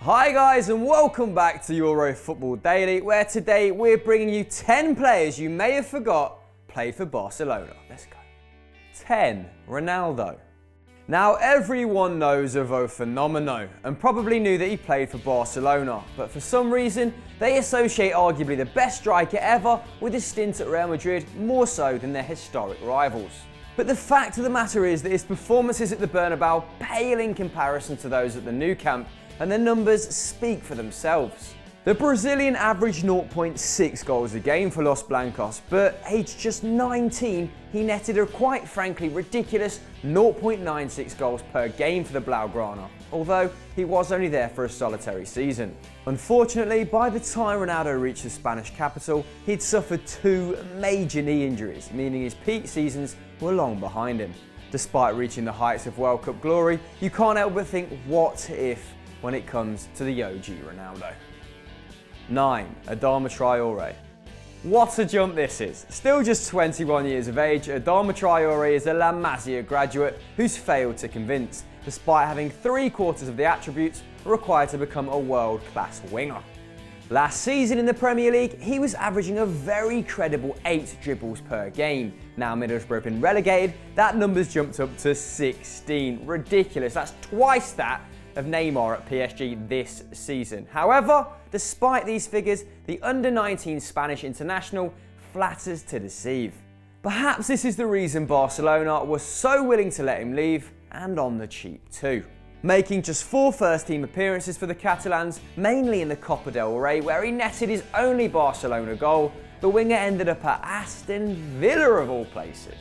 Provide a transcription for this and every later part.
Hi guys and welcome back to Euro Football Daily, where today we're bringing you 10 players you may have forgot played for Barcelona. Let's go. 10. Ronaldo. Now everyone knows of O Fenomeno and probably knew that he played for Barcelona, but for some reason they associate arguably the best striker ever with his stint at Real Madrid more so than their historic rivals. But the fact of the matter is that his performances at the Bernabeu pale in comparison to those at the Nou Camp, and the numbers speak for themselves. The Brazilian averaged 0.6 goals a game for Los Blancos, but aged just 19, he netted a quite frankly ridiculous 0.96 goals per game for the Blaugrana, although he was only there for a solitary season. Unfortunately, by the time Ronaldo reached the Spanish capital, he'd suffered 2 major knee injuries, meaning his peak seasons were long behind him. Despite reaching the heights of World Cup glory, you can't help but think, what if, when it comes to the OG Ronaldo. 9. Adama Traore. What a jump this is. Still just 21 years of age, Adama Traore is a La Masia graduate who's failed to convince, despite having 3/4 of the attributes required to become a world-class winger. Last season in the Premier League, he was averaging a very credible 8 dribbles per game. Now Middlesbrough have been relegated, that number's jumped up to 16. Ridiculous, that's twice that of Neymar at PSG this season. However, despite these figures, the under-19 Spanish international flatters to deceive. Perhaps this is the reason Barcelona was so willing to let him leave, and on the cheap too. Making just 4 first-team appearances for the Catalans, mainly in the Copa del Rey, where he netted his only Barcelona goal, the winger ended up at Aston Villa of all places.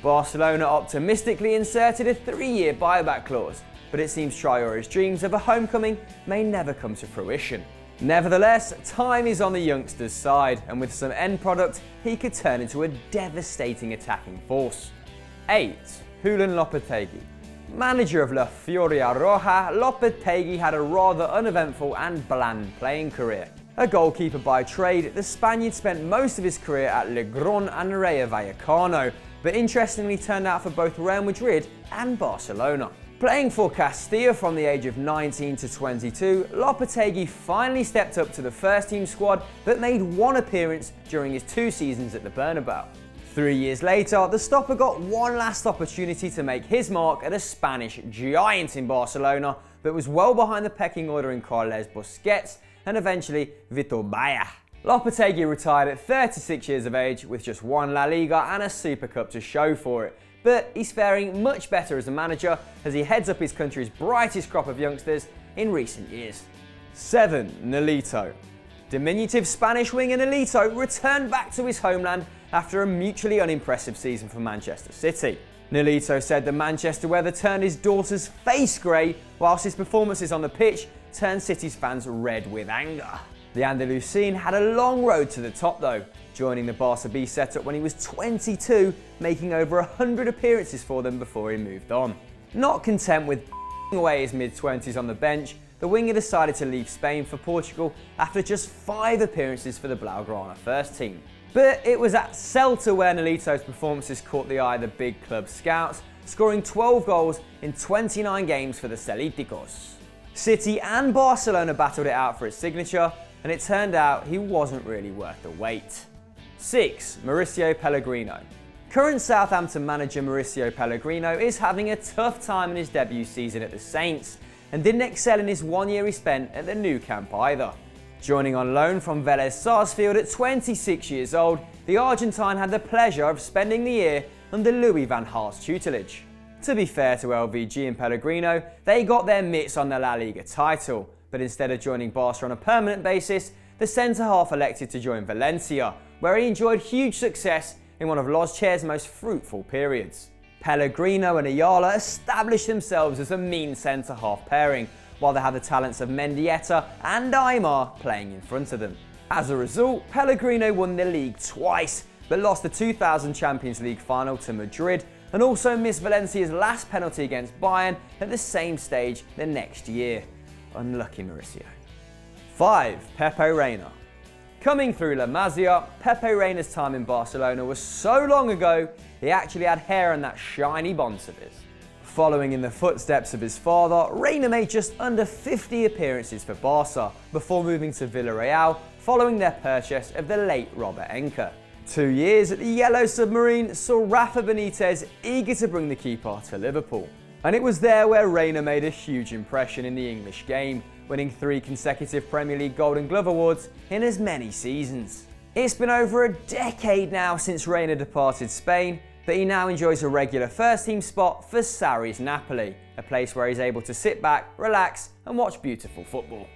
Barcelona optimistically inserted a 3-year buyback clause, but it seems Traore's dreams of a homecoming may never come to fruition. Nevertheless, time is on the youngster's side, and with some end product, he could turn into a devastating attacking force. 8. Hulan Lapa. Manager of La Furia Roja, Lopetegui had a rather uneventful and bland playing career. A goalkeeper by trade, the Spaniard spent most of his career at Legrand and Rayo Vallecano, but interestingly turned out for both Real Madrid and Barcelona. Playing for Castilla from the age of 19 to 22, Lopetegui finally stepped up to the first-team squad but made 1 appearance during his 2 seasons at the Bernabeu. 3 years later, the stopper got one last opportunity to make his mark at a Spanish giant in Barcelona, but was well behind the pecking order in Carles Busquets and eventually Vitor Baia. Lopetegui retired at 36 years of age with just 1 La Liga and a Super Cup to show for it. But he's faring much better as a manager as he heads up his country's brightest crop of youngsters in recent years. 7. Nolito. Diminutive Spanish winger Nolito returned back to his homeland after a mutually unimpressive season for Manchester City. Nolito said the Manchester weather turned his daughter's face grey, whilst his performances on the pitch turned City's fans red with anger. The Andalusian had a long road to the top though, joining the Barca B setup when he was 22, making over 100 appearances for them before he moved on. Not content with away his mid-20s on the bench, the winger decided to leave Spain for Portugal after just 5 appearances for the Blaugrana first team. But it was at Celta where Nolito's performances caught the eye of the big club scouts, scoring 12 goals in 29 games for the Celíticos. City and Barcelona battled it out for its signature, and it turned out he wasn't really worth the wait. 6. Mauricio Pellegrino. Current Southampton manager Mauricio Pellegrino is having a tough time in his debut season at the Saints, and didn't excel in his 1 year he spent at the Nou Camp either. Joining on loan from Vélez Sarsfield at 26 years old, the Argentine had the pleasure of spending the year under Louis van Gaal's tutelage. To be fair to LVG and Pellegrino, they got their mitts on the La Liga title, but instead of joining Barca on a permanent basis, the centre-half elected to join Valencia, where he enjoyed huge success in one of Los Che's most fruitful periods. Pellegrino and Ayala established themselves as a mean centre-half pairing, while they had the talents of Mendieta and Aymar playing in front of them. As a result, Pellegrino won the league twice, but lost the 2000 Champions League final to Madrid, and also missed Valencia's last penalty against Bayern at the same stage the next year. Unlucky Mauricio. 5. Pepe Reina. Coming through La Masia, Pepe Reina's time in Barcelona was so long ago, he actually had hair on that shiny bonce of his. Following in the footsteps of his father, Reina made just under 50 appearances for Barca before moving to Villarreal following their purchase of the late Robert Enke. 2 years at the Yellow Submarine saw Rafa Benitez eager to bring the keeper to Liverpool. And it was there where Reina made a huge impression in the English game, winning 3 consecutive Premier League Golden Glove awards in as many seasons. It's been over a decade now since Reina departed Spain, but he now enjoys a regular first-team spot for Sarri's Napoli, a place where he's able to sit back, relax and watch beautiful football.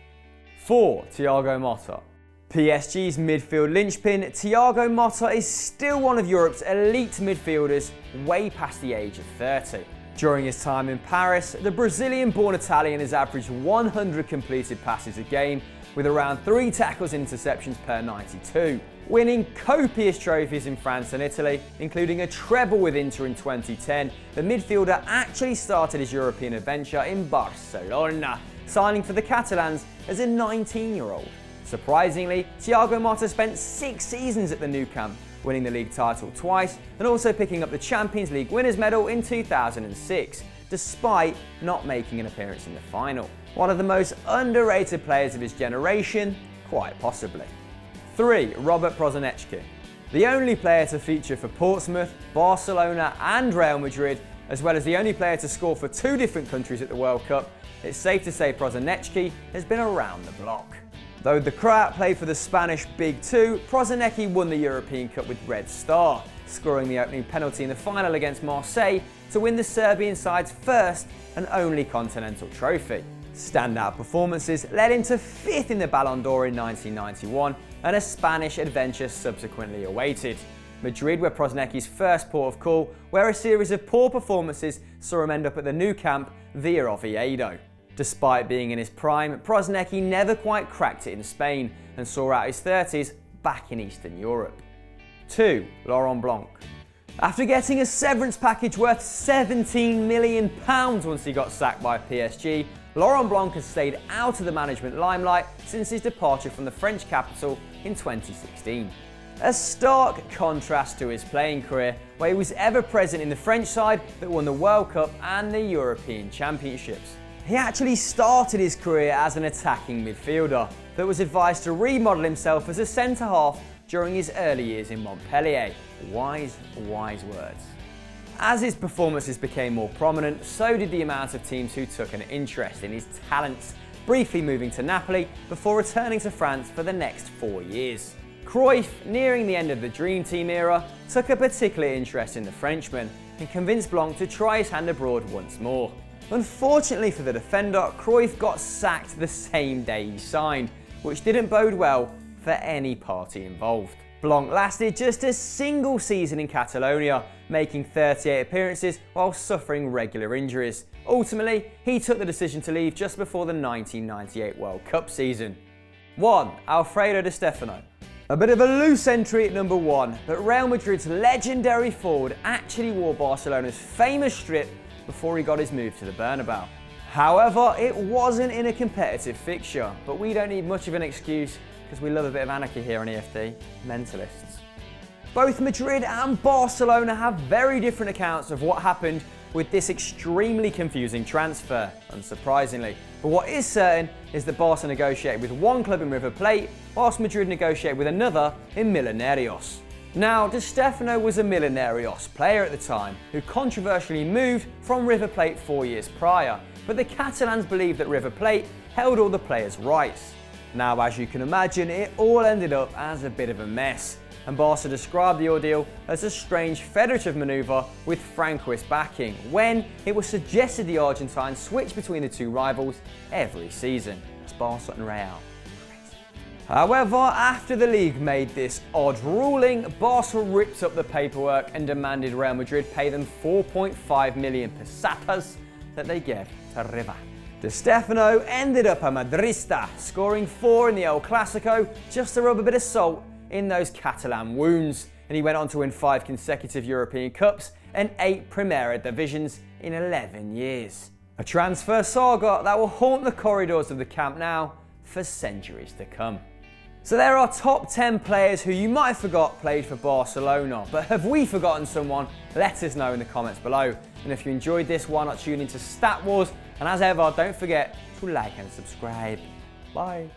4. Thiago Motta. PSG's midfield linchpin, Thiago Motta is still one of Europe's elite midfielders, way past the age of 30. During his time in Paris, the Brazilian-born Italian has averaged 100 completed passes a game, with around 3 tackles and interceptions per 92, winning copious trophies in France and Italy, including a treble with Inter in 2010. The midfielder actually started his European adventure in Barcelona, signing for the Catalans as a 19-year-old. Surprisingly, Thiago Motta spent 6 seasons at the Nou Camp, winning the league title twice and also picking up the Champions League winners' medal in 2006, despite not making an appearance in the final. One of the most underrated players of his generation, quite possibly. 3. Robert Prosinecki. The only player to feature for Portsmouth, Barcelona and Real Madrid, as well as the only player to score for 2 different countries at the World Cup, it's safe to say Prosinecki has been around the block. Though the Croat played for the Spanish Big Two, Prosinecki won the European Cup with Red Star, scoring the opening penalty in the final against Marseille to win the Serbian side's first and only continental trophy. Standout performances led him to 5th in the Ballon d'Or in 1991, and a Spanish adventure subsequently awaited. Madrid were Prosinecki's first port of call, where a series of poor performances saw him end up at the Nou Camp via Oviedo. Despite being in his prime, Prosinecki never quite cracked it in Spain and saw out his 30s back in Eastern Europe. 2. Laurent Blanc. After getting a severance package worth £17 million once he got sacked by PSG, Laurent Blanc has stayed out of the management limelight since his departure from the French capital in 2016. A stark contrast to his playing career, where he was ever present in the French side that won the World Cup and the European Championships. He actually started his career as an attacking midfielder, but was advised to remodel himself as a centre-half during his early years in Montpellier. Wise words. As his performances became more prominent, so did the amount of teams who took an interest in his talents, briefly moving to Napoli before returning to France for the next 4 years. Cruyff, nearing the end of the Dream Team era, took a particular interest in the Frenchman and convinced Blanc to try his hand abroad once more. Unfortunately for the defender, Cruyff got sacked the same day he signed, which didn't bode well for any party involved. Blanc lasted just a single season in Catalonia, making 38 appearances while suffering regular injuries. Ultimately, he took the decision to leave just before the 1998 World Cup season. 1. Alfredo De Stefano. A bit of a loose entry at number 1, but Real Madrid's legendary forward actually wore Barcelona's famous strip before he got his move to the Bernabeu. However, it wasn't in a competitive fixture, but we don't need much of an excuse because we love a bit of anarchy here on EFD, mentalists. Both Madrid and Barcelona have very different accounts of what happened with this extremely confusing transfer, unsurprisingly. But what is certain is that Barca negotiated with one club in River Plate, whilst Madrid negotiated with another in Millonarios. Now, De Stefano was a Millonarios player at the time, who controversially moved from River Plate 4 years prior, but the Catalans believed that River Plate held all the players' rights. Now, as you can imagine, it all ended up as a bit of a mess, and Barca described the ordeal as a strange federative manoeuvre with Francoist backing, when it was suggested the Argentines switch between the two rivals every season. It's Barca and Real. However, after the league made this odd ruling, Barca ripped up the paperwork and demanded Real Madrid pay them 4.5 million pesetas that they gave to River. De Stefano ended up a Madrista, scoring 4 in the El Clasico just to rub a bit of salt in those Catalan wounds, and he went on to win 5 consecutive European Cups and 8 Primera Divisions in 11 years. A transfer saga that will haunt the corridors of the Camp Nou for centuries to come. So there are top 10 players who you might have forgot played for Barcelona, but have we forgotten someone? Let us know in the comments below. And if you enjoyed this, why not tune into Stat Wars? And as ever, don't forget to like and subscribe. Bye.